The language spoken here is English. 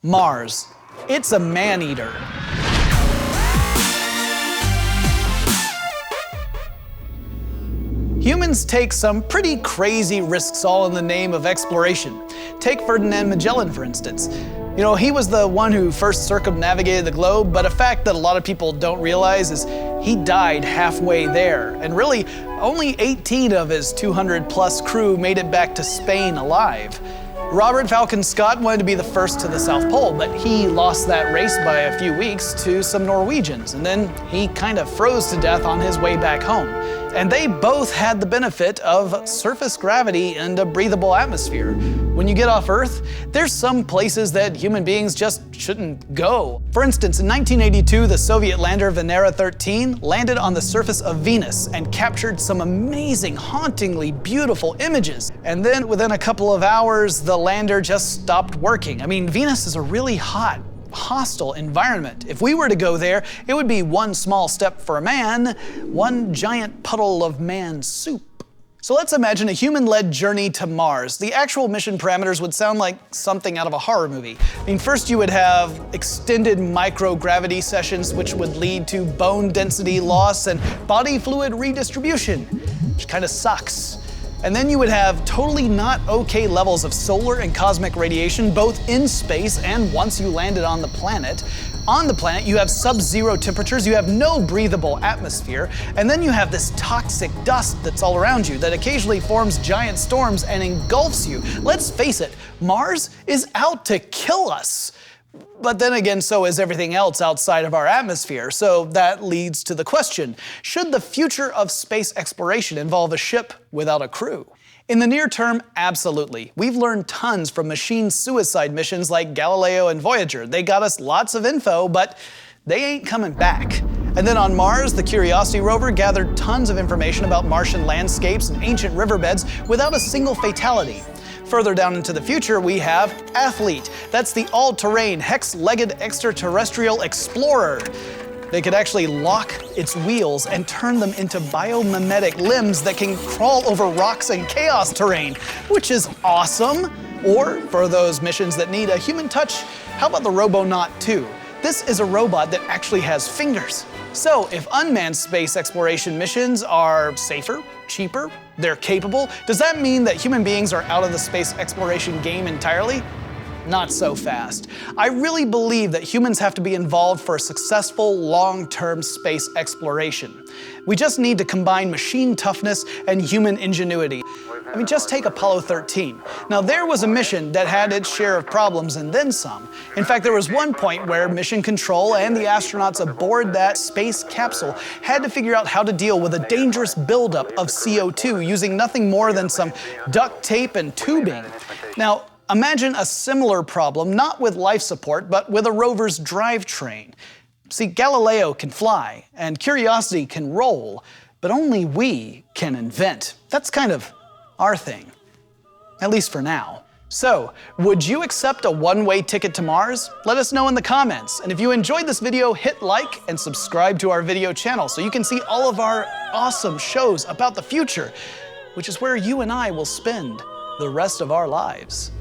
Mars. It's a man-eater. Humans take some pretty crazy risks all in the name of exploration. Take Ferdinand Magellan, for instance. You know, he was the one who first circumnavigated the globe, but a fact that a lot of people don't realize is he died halfway there. And really, only 18 of his 200-plus crew made it back to Spain alive. Robert Falcon Scott wanted to be the first to the South Pole, but he lost that race by a few weeks to some Norwegians, and then he kind of froze to death on his way back home. And they both had the benefit of surface gravity and a breathable atmosphere. When you get off Earth, there's some places that human beings just shouldn't go. For instance, in 1982, the Soviet lander Venera 13 landed on the surface of Venus and captured some amazing, hauntingly beautiful images. And then within a couple of hours, the lander just stopped working. I mean, Venus is a really hot, hostile environment. If we were to go there, it would be one small step for a man, one giant puddle of man soup. So let's imagine a human-led journey to Mars. The actual mission parameters would sound like something out of a horror movie. I mean, first you would have extended microgravity sessions, which would lead to bone density loss and body fluid redistribution, which kind of sucks. And then you would have totally not okay levels of solar and cosmic radiation, both in space and once you landed on the planet. On the planet, you have sub-zero temperatures, you have no breathable atmosphere, and then you have this toxic dust that's all around you that occasionally forms giant storms and engulfs you. Let's face it, Mars is out to kill us. But then again, so is everything else outside of our atmosphere. So that leads to the question, should the future of space exploration involve a ship without a crew? In the near term, absolutely. We've learned tons from machine suicide missions like Galileo and Voyager. They got us lots of info, but they ain't coming back. And then on Mars, the Curiosity rover gathered tons of information about Martian landscapes and ancient riverbeds without a single fatality. Further down into the future, we have Athlete. That's the all-terrain, hex-legged extraterrestrial explorer. They could actually lock its wheels and turn them into biomimetic limbs that can crawl over rocks and chaos terrain, which is awesome. Or, for those missions that need a human touch, how about the Robonaut 2? This is a robot that actually has fingers. So, if unmanned space exploration missions are safer, cheaper, they're capable, does that mean that human beings are out of the space exploration game entirely? Not so fast. I really believe that humans have to be involved for a successful, long-term space exploration. We just need to combine machine toughness and human ingenuity. I mean, just take Apollo 13. Now, there was a mission that had its share of problems and then some. In fact, there was one point where mission control and the astronauts aboard that space capsule had to figure out how to deal with a dangerous buildup of CO2 using nothing more than some duct tape and tubing. Now, imagine a similar problem, not with life support, but with a rover's drivetrain. See, Galileo can fly, and Curiosity can roll, but only we can invent. That's kind of our thing, at least for now. So, would you accept a one-way ticket to Mars? Let us know in the comments. And if you enjoyed this video, hit like and subscribe to our video channel so you can see all of our awesome shows about the future, which is where you and I will spend the rest of our lives.